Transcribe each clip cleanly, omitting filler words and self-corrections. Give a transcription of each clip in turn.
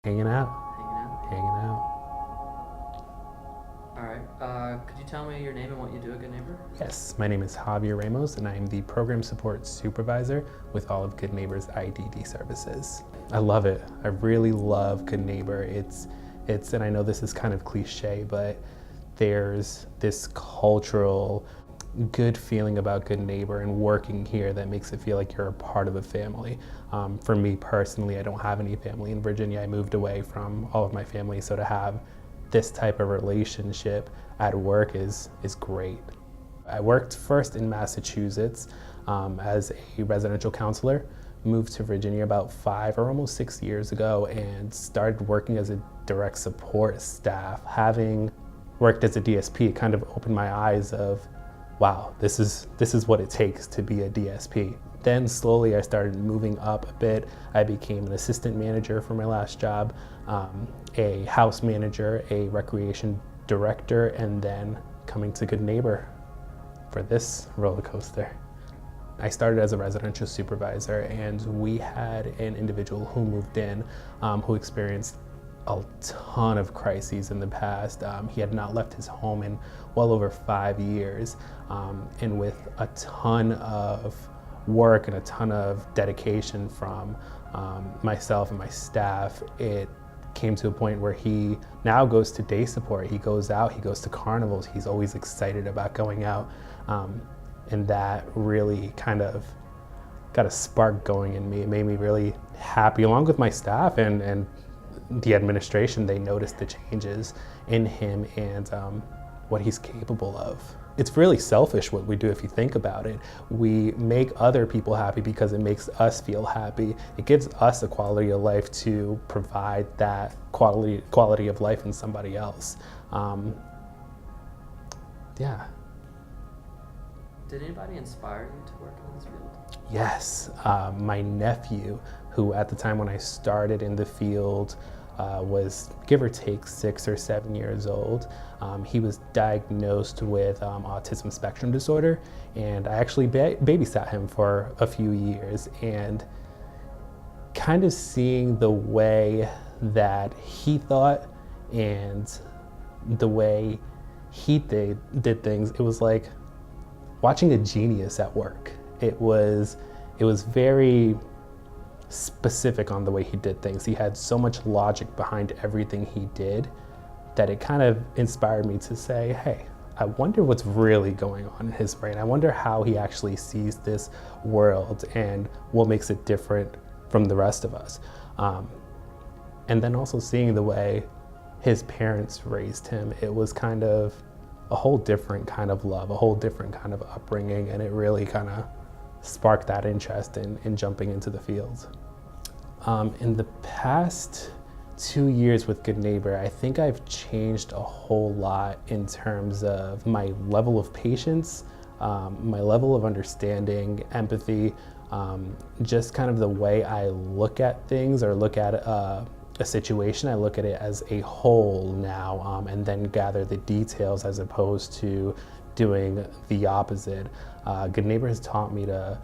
Hanging out, Hanging out? hanging out. All right. Could you tell me your name and what you do at Good Neighbor? Yes, my name is Javier Ramos, and I am the Program Support Supervisor with all of Good Neighbor's IDD services. I love it. I really love Good Neighbor. It's, and I know this is kind of cliche, but there's this cultural good feeling about Good Neighbor and working here that makes it feel like you're a part of a family. For me personally, I don't have any family in Virginia. I moved away from all of my family, so to have this type of relationship at work is great. I worked first in Massachusetts as a residential counselor, moved to Virginia about 5 or almost 6 years ago, and started working as a direct support staff. Having worked as a DSP, it kind of opened my eyes of, wow, this is what it takes to be a DSP. Then slowly I started moving up a bit. I became an assistant manager for my last job, a house manager, a recreation director, and then coming to Good Neighbor for this roller coaster. I started as a residential supervisor, and we had an individual who moved in who experienced a ton of crises in the past. He had not left his home in well over 5 years, and with a ton of work and a ton of dedication from myself and my staff, it came to a point where he now goes to day support. He goes out, he goes to carnivals, he's always excited about going out, and that really kind of got a spark going in me. It made me really happy, along with my staff and the administration. They noticed the changes in him and what he's capable of. It's really selfish what we do if you think about it. We make other people happy because it makes us feel happy. It gives us a quality of life to provide that quality of life in somebody else. Yeah. Did anybody inspire you to work in this field? Yes, my nephew, who at the time when I started in the field was give or take 6 or 7 years old. He was diagnosed with autism spectrum disorder, and I actually babysat him for a few years, and kind of seeing the way that he thought and the way he did things, it was like watching a genius at work. It was very specific on the way he did things. He had so much logic behind everything he did that it kind of inspired me to say, hey, I wonder what's really going on in his brain. I wonder how he actually sees this world and what makes it different from the rest of us. And then also seeing the way his parents raised him, it was kind of a whole different kind of love, a whole different kind of upbringing, and it really kind of sparked that interest in jumping into the field. In the past 2 years with Good Neighbor, I think I've changed a whole lot in terms of my level of patience, my level of understanding, empathy, just kind of the way I look at things or look at a situation. I look at it as a whole now, and then gather the details as opposed to doing the opposite. Good Neighbor has taught me to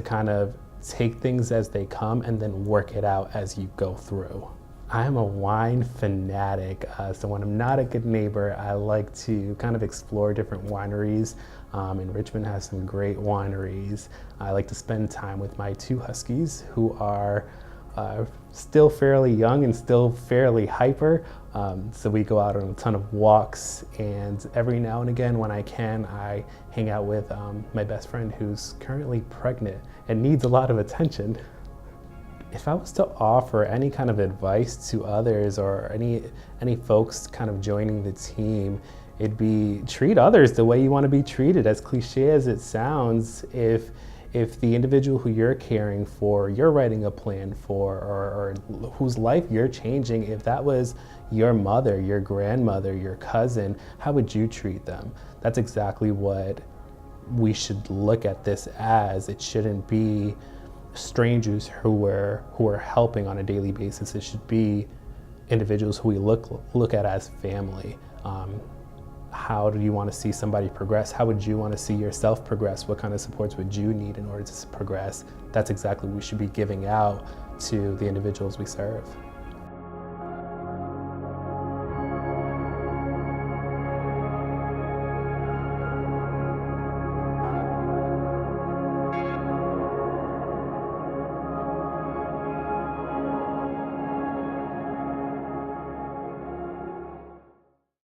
kind of take things as they come and then work it out as you go through. I'm a wine fanatic, so when I'm not a Good Neighbor, I like to kind of explore different wineries, and Richmond has some great wineries. I like to spend time with my 2 huskies, who are still fairly young and still fairly hyper. So we go out on a ton of walks, and every now and again when I can, I hang out with my best friend who's currently pregnant and needs a lot of attention. If I was to offer any kind of advice to others or any folks kind of joining the team, it'd be treat others the way you want to be treated. As cliche as it sounds, if the individual who you're caring for, you're writing a plan for, or whose life you're changing, if that was your mother, your grandmother, your cousin, how would you treat them? That's exactly what we should look at this as. It shouldn't be strangers who we're helping on a daily basis. It should be individuals who we look at as family. How do you want to see somebody progress? How would you want to see yourself progress? What kind of supports would you need in order to progress? That's exactly what we should be giving out to the individuals we serve.